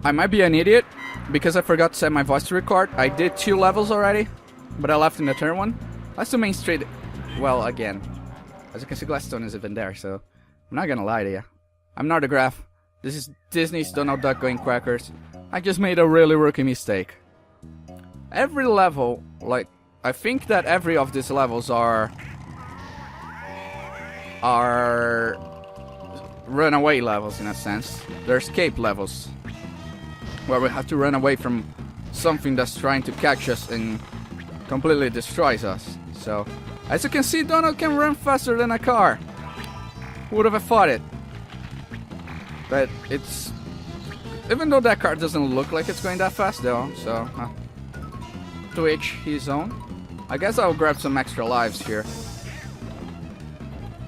I might be an idiot because I forgot to set my voice to record. I did 2 levels already, but I left in the third one. That's the main street. Well, again, as you can see, Gladstone is even there, so I'm not gonna lie to you. I'm not a graph. This is Disney's Donald Duck Goin Quackers. I just made a really rookie mistake. Every level, like, I think that every of these levels are runaway levels in a sense. They're escape levels, where we have to run away from something that's trying to catch us and completely destroys us. So, as you can see, Donald can run faster than a car. Who would have thought it? But it's... even though that car doesn't look like it's going that fast though, so... to each his own. I guess I'll grab some extra lives here.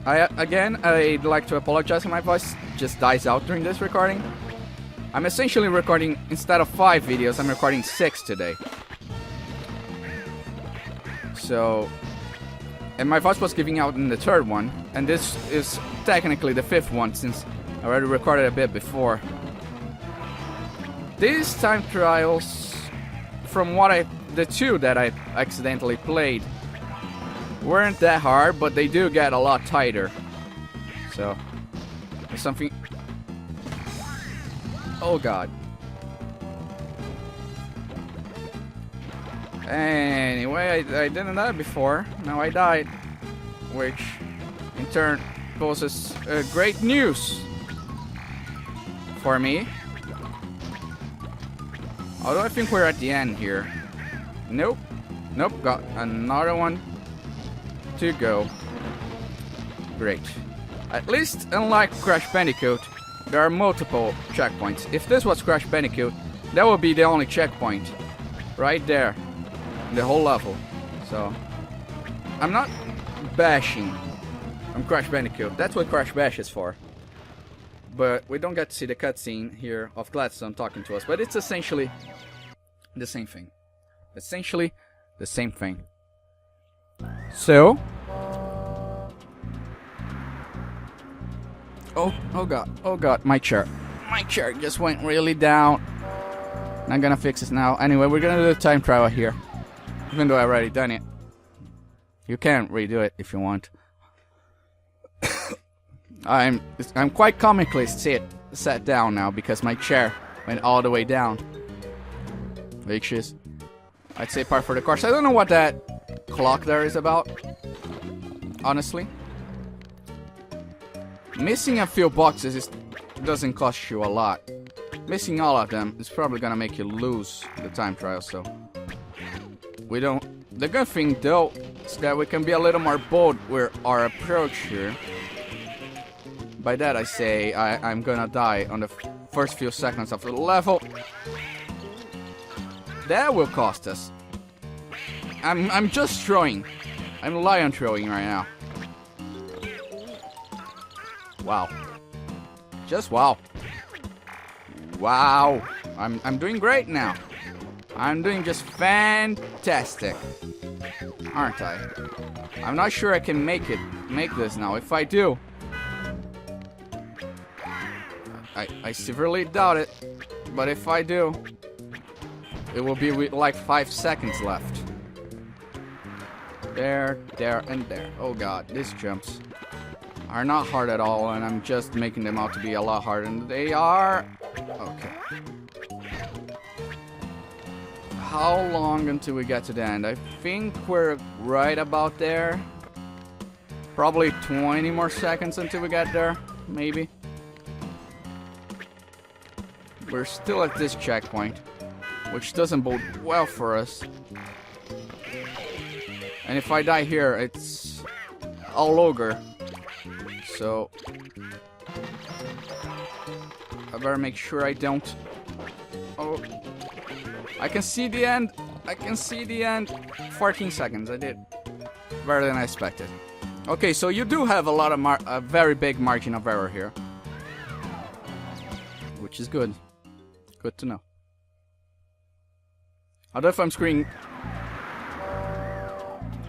I'd like to apologize if my voice just dies out during this recording. I'm essentially recording, instead of 5 videos, I'm recording 6 today. So... and my voice was giving out in the 3rd one, and this is technically the 5th one since I already recorded a bit before. These time trials, from what the 2 that I accidentally played, weren't that hard, but they do get a lot tighter. So, there's something... oh god. Anyway, I didn't die before. Now I died. Which, in turn, poses great news for me. Although I think we're at the end here. Nope. Nope, got another one to go. Great. At least, unlike Crash Bandicoot, there are multiple checkpoints. If this was Crash Bandicoot, that would be the only checkpoint. Right there. In the whole level. So, I'm not bashing on Crash Bandicoot. That's what Crash Bash is for. But we don't get to see the cutscene here of Gladstone talking to us. But it's essentially the same thing. Essentially the same thing. So... oh god, my chair. My chair just went really down. Not gonna fix this now. Anyway, we're gonna do the time trial here. Even though I already done it. You can redo it if you want. I'm quite comically sat down now because my chair went all the way down. Which is, I'd say, par for the course. I don't know what that clock there is about, honestly. Missing a few boxes doesn't cost you a lot. Missing all of them is probably gonna make you lose the time trial, so... we don't... the good thing, though, is that we can be a little more bold with our approach here. By that I say, I'm gonna die on the first few seconds of the level. That will cost us. I'm just throwing. I'm lion throwing right now. Wow. Just wow. Wow. I'm doing great now. I'm doing just fantastic. Aren't I? I'm not sure I can make this now. If I do, I severely doubt it. But if I do, it will be with like 5 seconds left. There, and there. Oh god, these jumps are not hard at all, and I'm just making them out to be a lot harder than they are. Okay. How long until we get to the end? I think we're right about there. Probably 20 more seconds until we get there, maybe. We're still at this checkpoint, which doesn't bode well for us. And if I die here, it's all ogre. So I better make sure I don't. Oh, I can see the end. I can see the end. 14 seconds. I did better than I expected. Okay, so you do have a very big margin of error here, which is good. Good to know. Although if I'm screwing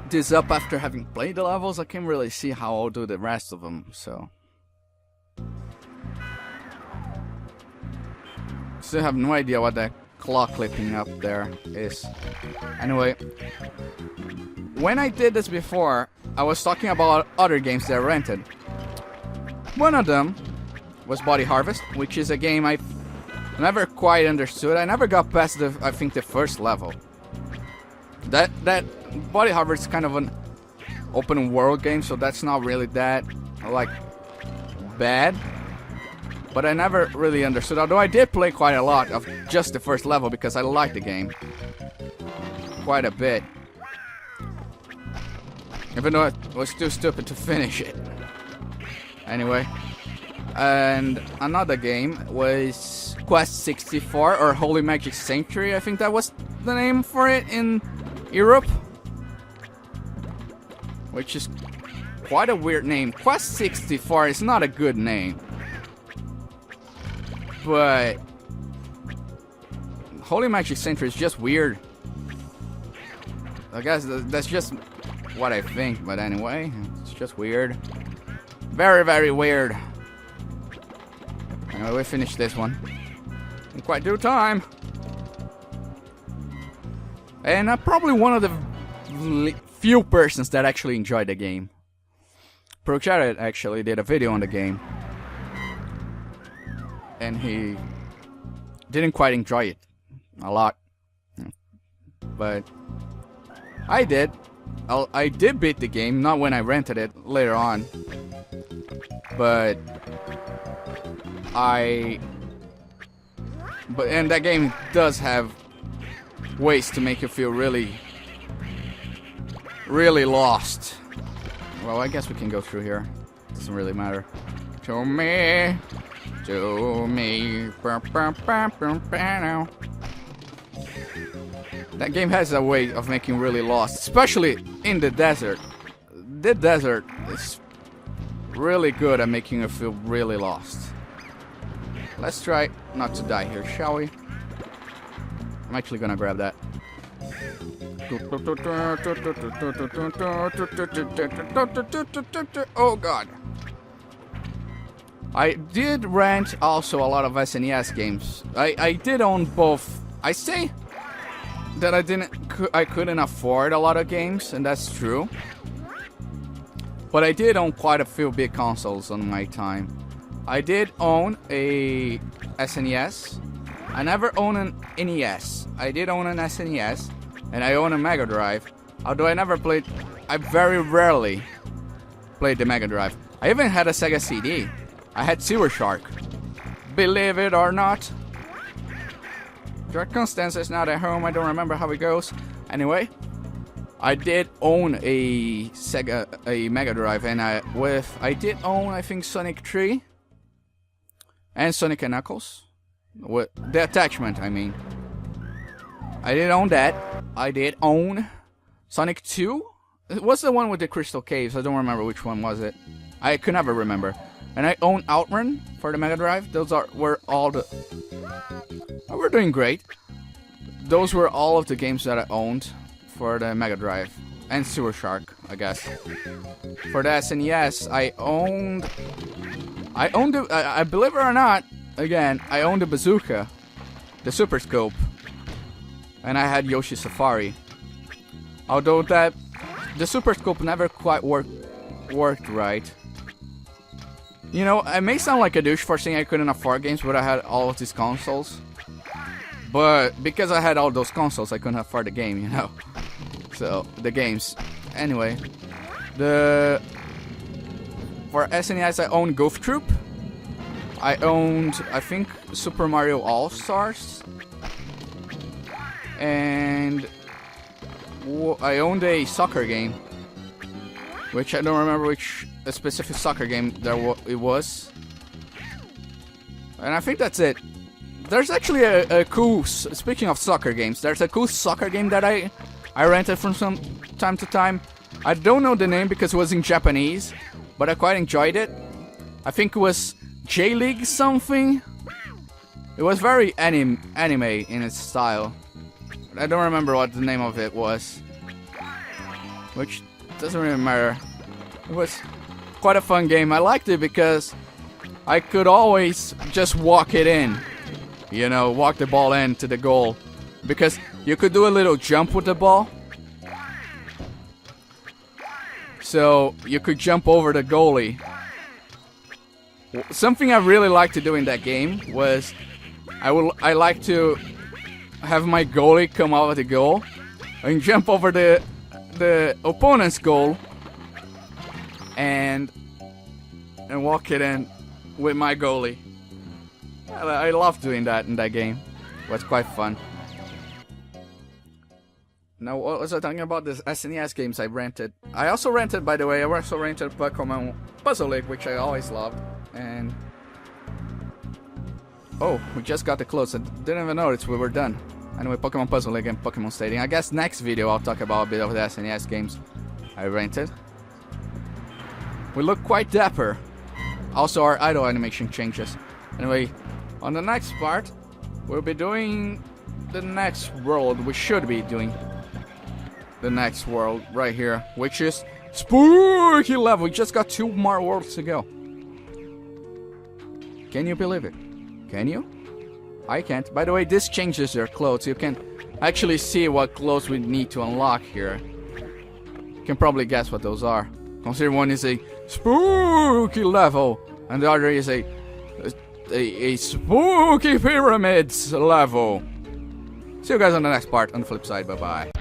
this up after having played the levels, I can't really see how I'll do the rest of them, so still have no idea what that claw clipping up there is. Anyway, when I did this before, I was talking about other games that I rented. One of them was Body Harvest, which is a game I never quite understood. I never got past I think the first level. That Body Harvest is kind of an open world game, so that's not really that like bad. But I never really understood, although I did play quite a lot of just the first level because I liked the game quite a bit. Even though it was too stupid to finish it. Anyway, and another game was Quest 64 or Holy Magic Sanctuary, I think that was the name for it in Europe. Which is quite a weird name. Quest 64 is not a good name. But Holy Magic Sanctuary is just weird. I guess that's just what I think, but anyway, it's just weird. Very, very weird. Anyway, we finished this one in quite due time. And I'm probably one of the few persons that actually enjoyed the game. ProCharted actually did a video on the game. And he didn't quite enjoy it a lot. But I did. I did beat the game, not when I rented it, later on. But and that game does have ways to make you feel really, really lost. Well, I guess we can go through here. Doesn't really matter. To me. That game has a way of making you really lost, especially in the desert. The desert is really good at making you feel really lost. Let's try not to die here, shall we? I'm actually gonna grab that. Oh god. I did rent also a lot of SNES games. I did own both. I say that I couldn't afford a lot of games, and that's true. But I did own quite a few big consoles on my time. I did own a SNES. I never owned an NES. I did own an SNES, and I own a Mega Drive. Although I very rarely played the Mega Drive. I even had a Sega CD. I had Sewer Shark. Believe it or not. George Constance is not at home. I don't remember how it goes. Anyway, I did own a Mega Drive, and I did own, I think, Sonic 3 and Sonic and Knuckles. With the attachment, I mean. I did own that. I did own Sonic 2. What's the one with the Crystal Caves? I don't remember which one was it. I could never remember. And I own Outrun for the Mega Drive. Those were all the... Oh, we're doing great. Those were all of the games that I owned for the Mega Drive. And Sewer Shark, I guess. For the SNES, I believe it or not, again, I owned the Bazooka. The Super Scope. And I had Yoshi Safari. Although the Super Scope never quite worked right. You know, I may sound like a douche for saying I couldn't afford games, but I had all of these consoles. But because I had all those consoles, I couldn't afford the game, you know. So, the games. Anyway, for SNES, I owned Goof Troop. I owned, I think, Super Mario All-Stars. And I owned a soccer game. Which I don't remember which specific soccer game it was. And I think that's it. There's actually a cool, speaking of soccer games, there's a cool soccer game that I rented from some time to time. I don't know the name because it was in Japanese, but I quite enjoyed it. I think it was J-League something. It was very anime in its style. I don't remember what the name of it was. Which doesn't really matter. It was quite a fun game. I liked it because I could always just walk it in. you know, walk the ball into the goal. Because you could do a little jump with the ball. So you could jump over the goalie. Something I really like to do in that game was I like to have my goalie come out of the goal and jump over the opponent's goal and walk it in with my goalie. I love doing that in that game. It was quite fun. Now, what was I talking about? This SNES games I rented. I also rented, by the way, Pokemon Puzzle League, which I always loved. And oh, we just got the close. I didn't even notice we were done. Anyway, Pokemon Puzzle League and Pokemon Stadium. I guess next video I'll talk about a bit of the SNES games I rented. We look quite dapper. Also, our idle animation changes. Anyway, on the next part, we'll be doing the next world. We should be doing the next world right here, which is spooky level. We just got 2 more worlds to go. Can you believe it? Can you? I can't. By the way, this changes your clothes. You can actually see what clothes we need to unlock here. You can probably guess what those are. Consider one is a spooky level, and the other is a spooky pyramids level. See you guys on the next part, on the flip side. Bye bye.